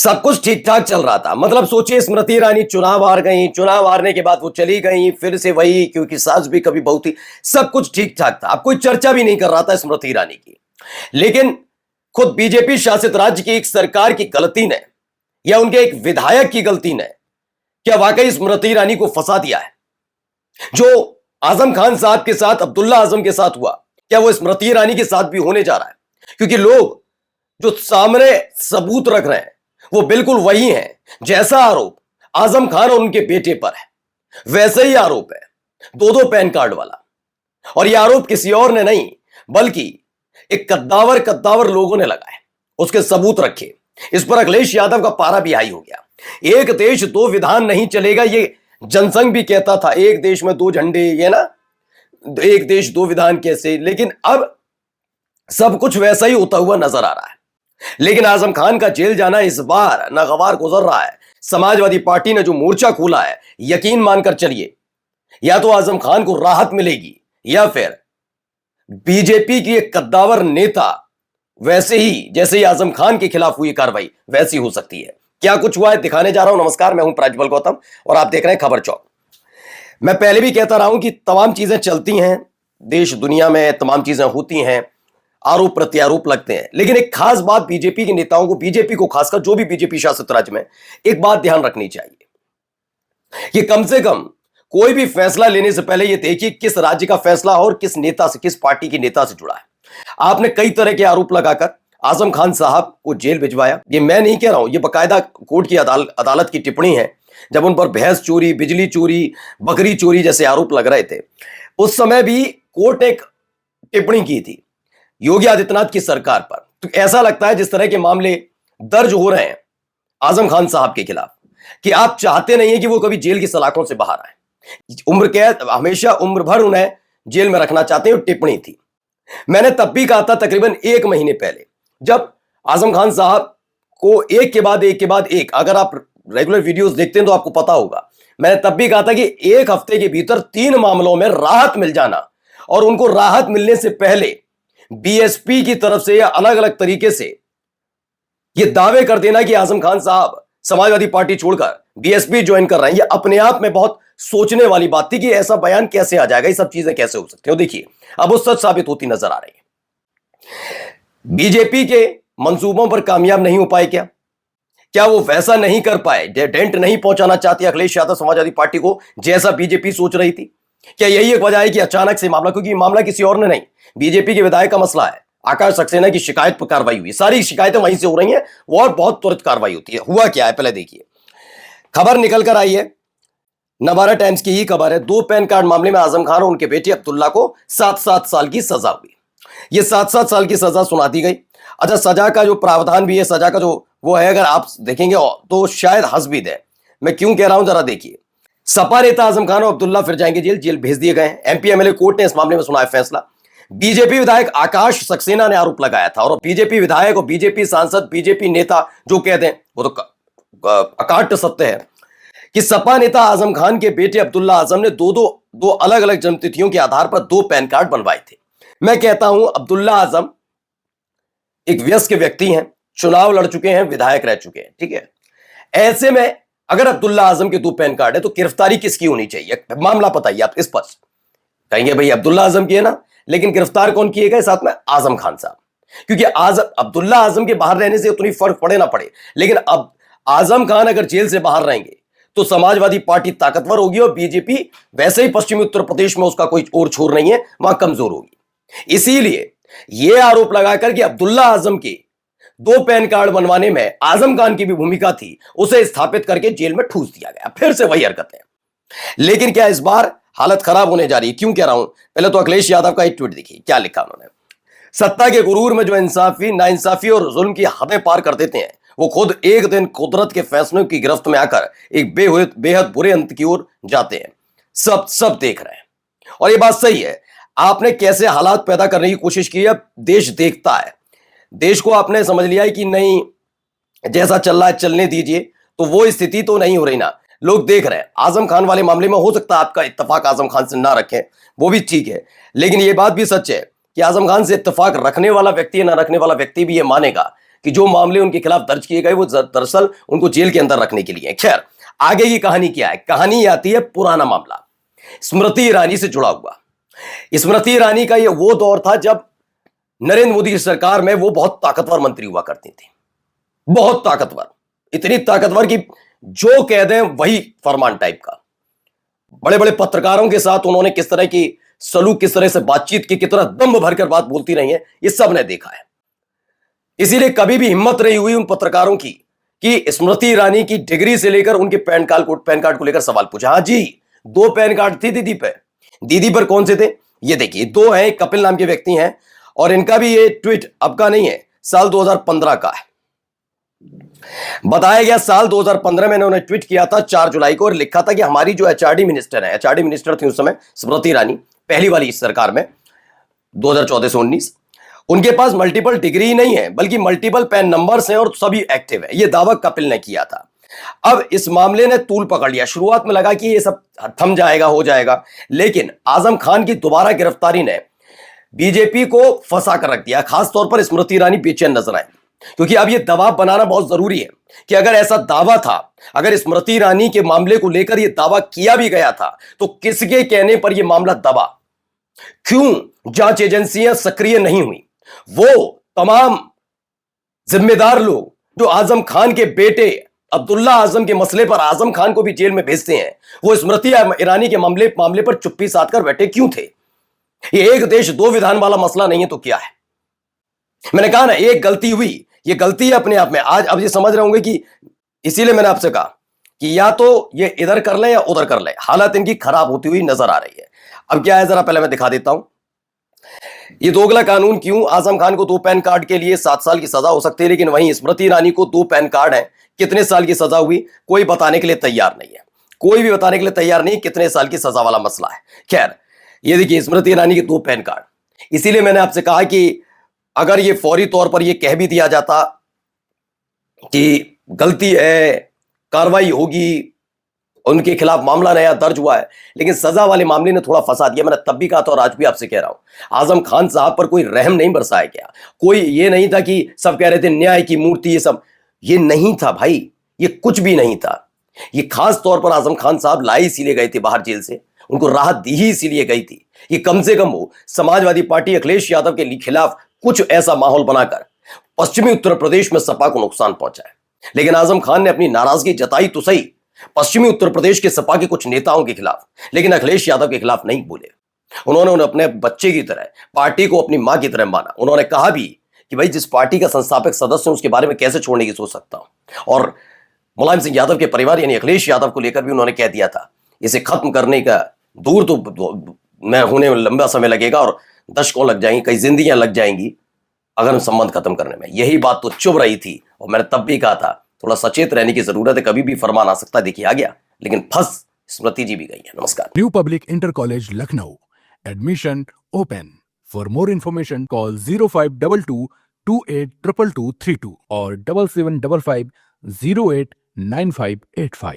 सब कुछ ठीक ठाक चल रहा था। मतलब सोचिए, स्मृति ईरानी चुनाव हार गई, चुनाव हारने के बाद वो चली गई, फिर से वही, क्योंकि सास भी कभी बहू थी। सब कुछ ठीक ठाक था, अब कोई चर्चा भी नहीं कर रहा था स्मृति ईरानी की। लेकिन खुद बीजेपी शासित राज्य की एक सरकार की गलती ने, या उनके एक विधायक की गलती ने, क्या वाकई स्मृति ईरानी को फंसा दिया है? जो आजम खान साहब के साथ, अब्दुल्ला आजम के साथ हुआ, क्या वो स्मृति ईरानी के साथ भी होने जा रहा है? क्योंकि लोग जो सामने सबूत रख रहे हैं वो बिल्कुल वही है जैसा आरोप आजम खान और उनके बेटे पर है, वैसे ही आरोप है दो दो पैन कार्ड वाला। और यह आरोप किसी और ने नहीं, बल्कि एक कद्दावर कद्दावर लोगों ने लगाए, उसके सबूत रखे। इस पर अखिलेश यादव का पारा भी हाई हो गया। एक देश दो विधान नहीं चलेगा, ये जनसंघ भी कहता था, एक देश में दो झंडे, ये ना, एक देश दो विधान कैसे। लेकिन अब सब कुछ वैसा ही होता हुआ नजर आ रहा है। लेकिन आजम खान का जेल जाना इस बार नागवार गुजर रहा है। समाजवादी पार्टी ने जो मोर्चा खोला है, यकीन मानकर चलिए, या तो आजम खान को राहत मिलेगी, या फिर बीजेपी की एक कद्दावर नेता वैसे ही, जैसे ही आजम खान के खिलाफ हुई कार्रवाई, वैसी हो सकती है। क्या कुछ हुआ है दिखाने जा रहा हूं। नमस्कार, मैं हूं प्रज्वल गौतम और आप देख रहे हैं खबर चौक। मैं पहले भी कहता रहा हूं कि तमाम चीजें चलती हैं देश दुनिया में, तमाम चीजें होती हैं, आरोप प्रत्यारोप लगते हैं। लेकिन एक खास बात बीजेपी के नेताओं को, बीजेपी को खासकर, जो भी बीजेपी शासित राज्य में, एक बात ध्यान रखनी चाहिए कि कम से कम कोई भी फैसला लेने से पहले यह देखिए किस राज्य का फैसला और किस नेता से, किस पार्टी के नेता से जुड़ा है। आपने कई तरह के आरोप लगाकर आजम खान साहब को जेल भिजवाया। ये मैं नहीं कह रहा हूं, ये बाकायदा कोर्ट की अदालत की टिप्पणी है। जब उन पर भैंस चोरी, बिजली चोरी, बकरी चोरी जैसे आरोप लग रहे थे, उस समय भी कोर्ट ने एक टिप्पणी की थी योगी आदित्यनाथ की सरकार पर। तो ऐसा लगता है जिस तरह के मामले दर्ज हो रहे हैं आजम खान साहब के खिलाफ, कि आप चाहते नहीं है कि वो कभी जेल की सलाखों से बाहर आए। उम्र कैद, हमेशा उम्र भर उन्हें जेल में रखना चाहते हैं, टिप्पणी थी। मैंने तब भी कहा था, तकरीबन एक महीने पहले, जब आजम खान साहब को एक के बाद एक के बाद एक, अगर आप रेगुलर वीडियोस देखते हैं तो आपको पता होगा, मैंने तब भी कहा था कि एक हफ्ते के भीतर 3 मामलों में राहत मिल जाना, और उनको राहत मिलने से पहले बीएसपी की तरफ से या अलग अलग तरीके से यह दावे कर देना कि आजम खान साहब समाजवादी पार्टी छोड़कर बीएसपी ज्वाइन कर रहे हैं, यह अपने आप में बहुत सोचने वाली बात थी कि ऐसा बयान कैसे आ जाएगा, ये सब चीजें कैसे हो सकती हैं। देखिए, अब वो सच साबित होती नजर आ रही है। बीजेपी के मंसूबों पर कामयाब नहीं हो पाए क्या? क्या वो वैसा नहीं कर पाए, डेंट नहीं पहुंचाना चाहते अखिलेश यादव समाजवादी पार्टी को जैसा बीजेपी सोच रही थी? क्या यही एक वजह है कि अचानक से मामला, क्योंकि मामला किसी और ने नहीं, बीजेपी के विधायक का मसला है, आकाश सक्सेना की शिकायत पर कार्रवाई हुई, सारी शिकायतें वहीं से हो रही हैं, और बहुत त्वरित कार्रवाई होती है। हुआ क्या है पहले देखिए, खबर निकल कर आई है, नवारा टाइम्स की ही खबर है। 2 पैन कार्ड मामले में आजम खान और उनके बेटे अब्दुल्ला को 7-7 साल की सजा हुई। ये 7-7 साल की सजा सुना दी गई। अच्छा, सजा का जो प्रावधान भी है, सजा का जो वो है, अगर आप देखेंगे तो शायद हंस भी दे। मैं क्यों कह रहा हूं, जरा देखिए। सपा नेता आजम खान और अब्दुल्ला फिर जाएंगे जेल, जेल भेज दिए गए हैं। एमपी एमएलए कोर्ट ने इस मामले में सुनाया फैसला। बीजेपी विधायक आकाश सक्सेना ने आरोप लगाया था, और बीजेपी विधायक और बीजेपी सांसद, बीजेपी नेता जो कह दें वो तो अकाट्य सत्य है कि सपा नेता आजम खान के बेटे अब्दुल्ला आजम ने दो अलग अलग जन्मतिथियों के आधार पर 2 पैन कार्ड बनवाए थे। मैं कहता हूं, अब्दुल्ला आजम एक वयस्क व्यक्ति हैं, चुनाव लड़ चुके हैं, विधायक रह चुके हैं, ठीक है। ऐसे में अगर अब्दुल्ला आजम के 2 पैन कार्ड है तो गिरफ्तारी किसकी होनी चाहिए? मामला बताइए आप स्पष्ट। कहेंगे भाई अब्दुल्ला आजम की है ना, लेकिन गिरफ्तार कौन किए गए? साथ में आजम खान साहब। क्योंकि अब्दुल्ला आजम के बाहर रहने से उतनी फर्क पड़े ना पड़े, लेकिन अब आजम खान अगर जेल से बाहर रहेंगे तो समाजवादी पार्टी ताकतवर होगी, और बीजेपी वैसे ही पश्चिमी उत्तर प्रदेश में उसका कोई और छोर नहीं है, वहां कमजोर होगी। इसीलिए यह आरोप लगाकर कि अब्दुल्ला आजम के 2 पैन कार्ड बनवाने में आजम खान की भी भूमिका थी, उसे स्थापित करके जेल में ठूस दिया गया। फिर से वही हरकतें। लेकिन क्या इस बार हालत खराब होने जा रही है? क्यों कह रहा हूं, पहले तो अखिलेश यादव का एक ट्वीट देखिए, क्या लिखा उन्होंने। सत्ता के गुरूर में जो नाइंसाफी और जुल्म की हदें पार कर देते हैं, वो खुद एक दिन कुदरत के फैसलों की गिरफ्त में आकर एक बेहद बुरे अंत की ओर जाते हैं। सब देख रहे हैं, और ये बात सही है। आपने कैसे हालात पैदा करने की कोशिश की है, देश देखता है। देश को आपने समझ लिया है कि नहीं, जैसा चल रहा है चलने दीजिए, तो वो स्थिति तो नहीं हो रही ना, लोग देख रहे हैं। आजम खान वाले मामले में हो सकता है आपका इत्तेफाक आजम खान से ना रखें, वो भी ठीक है, लेकिन ये बात भी सच है कि आजम खान से इत्तेफाक रखने वाला व्यक्ति या ना रखने वाला व्यक्ति भी ये मानेगा कि जो मामले उनके खिलाफ दर्ज किए गए वो दरअसल उनको जेल के अंदर रखने के लिए है। खैर, आगे की कहानी क्या है? कहानी आती है पुराना मामला, स्मृति ईरानी से जुड़ा हुआ। स्मृति ईरानी का ये वो दौर था जब नरेंद्र मोदी की सरकार में वो बहुत ताकतवर मंत्री हुआ करती थी, बहुत ताकतवर, इतनी ताकतवर कि जो कह दें वही फरमान टाइप का। बड़े बड़े पत्रकारों के साथ उन्होंने किस तरह की सलूक, किस तरह से बातचीत की, कितना दम भरकर बात बोलती रही है, ये सब ने देखा है। इसीलिए कभी भी हिम्मत नहीं हुई उन पत्रकारों की कि स्मृति ईरानी की डिग्री से लेकर उनके पैन कार्ड को लेकर सवाल पूछा। हाँ जी, 2 पैन कार्ड थे दीदी पर कौन से थे ये देखिए, 2 हैं, कपिल नाम के व्यक्ति हैं, और इनका भी ये ट्वीट अब का नहीं है, साल 2015 का है। बताया गया साल 2015 में इन्होंने ट्वीट किया था 4 जुलाई को, और लिखा था कि हमारी जो एचआरडी मिनिस्टर थी उस समय स्मृति ईरानी, पहली वाली इस सरकार में 2014 से 19, उनके पास मल्टीपल डिग्री नहीं है बल्कि मल्टीपल पैन नंबर्स हैं और सभी एक्टिव है, यह दावा कपिल ने किया था। अब इस मामले ने तूल पकड़ लिया। शुरुआत में लगा कि ये सब थम जाएगा, हो जाएगा, लेकिन आजम खान की दोबारा गिरफ्तारी ने बीजेपी को फंसा कर रख दिया। खासतौर पर स्मृति ईरानी बेचैन नजर आई, क्योंकि अब यह दबाव बनाना बहुत जरूरी है कि अगर ऐसा दावा था, अगर स्मृति ईरानी के मामले को लेकर यह दावा किया भी गया था, तो किसके कहने पर यह मामला दबा? क्यों जांच एजेंसियां सक्रिय नहीं हुई? वो तमाम जिम्मेदार लोग जो आजम खान के बेटे अब्दुल्ला आजम के मसले पर आजम खान को भी जेल में भेजते हैं, वो स्मृति ईरानी के मामले पर चुप्पी साध कर बैठे क्यों थे? ये एक देश दो विधान वाला मसला नहीं है तो क्या है? मैंने कहा ना, एक गलती हुई, ये गलती है अपने आप में। आज अब ये समझ रहे होंगे कि इसीलिए मैंने आपसे कहा कि या तो ये इधर कर ले या उधर कर ले, हालत इनकी खराब होती हुई नजर आ रही है। अब क्या है, जरा पहले मैं दिखा देता हूं ये दोगला कानून क्यों। आजम खान को 2 पैन कार्ड के लिए 7 साल की सजा हो सकती है, लेकिन वहीं स्मृति ईरानी को 2 पैन कार्ड है, कितने साल की सजा हुई कोई बताने के लिए तैयार नहीं है, कोई भी बताने के लिए तैयार नहीं कितने साल की सजा वाला मसला है। खैर, ये देखिए स्मृति ईरानी के 2 पैन कार्ड। इसीलिए मैंने आपसे कहा कि अगर ये फौरी तौर पर ये कह भी दिया जाता कि गलती है, कार्रवाई होगी, उनके खिलाफ मामला नया दर्ज हुआ है, लेकिन सजा वाले मामले ने थोड़ा फंसा दिया। मैंने तब भी कहा था और आज भी आपसे कह रहा हूं, आजम खान साहब पर कोई रहम नहीं बरसाया गया। कोई ये नहीं था कि सब कह रहे थे न्याय की मूर्ति, ये सब ये नहीं था भाई, ये कुछ भी नहीं था। ये खास तौर पर आजम खान साहब लाई इसीलिए गए थे बाहर जेल से, उनको राहत दी ही इसीलिए गई थी कि कम से कम वो समाजवादी पार्टी अखिलेश यादव के खिलाफ कुछ ऐसा माहौल बनाकर पश्चिमी उत्तर प्रदेश में सपा को नुकसान पहुंचाए। लेकिन आजम खान ने अपनी नाराजगी जताई तो सही पश्चिमी उत्तर प्रदेश के सपा के कुछ नेताओं के खिलाफ, लेकिन अखिलेश यादव के खिलाफ नहीं बोले। उन्होंने उन्हें अपने बच्चे की तरह, पार्टी को अपनी मां की तरह माना। उन्होंने कहा भी कि भाई जिस पार्टी का संस्थापक सदस्य हूं उसके बारे में कैसे छोड़ने की सोच सकता हूं। और मुलायम सिंह यादव के परिवार यानी अखिलेश यादव को लेकर भी उन्होंने कह दिया था इसे खत्म करने का दूर तो मैं होने में लंबा समय लगेगा और दशकों लग जाएंगी, कई जिंदगियां लग जाएंगी अगर हम संबंध खत्म करने में। यही बात तो चुभ रही थी और मैंने तब भी कहा था थोड़ा सचेत रहने की जरूरत है, कभी भी फरमान आ सकता है। देखिए आ गया, लेकिन फंस स्मृति जी भी गई है। नमस्कार। New public inter college Lucknow, admission open. For more information call 0522 282232 और 7755 089585।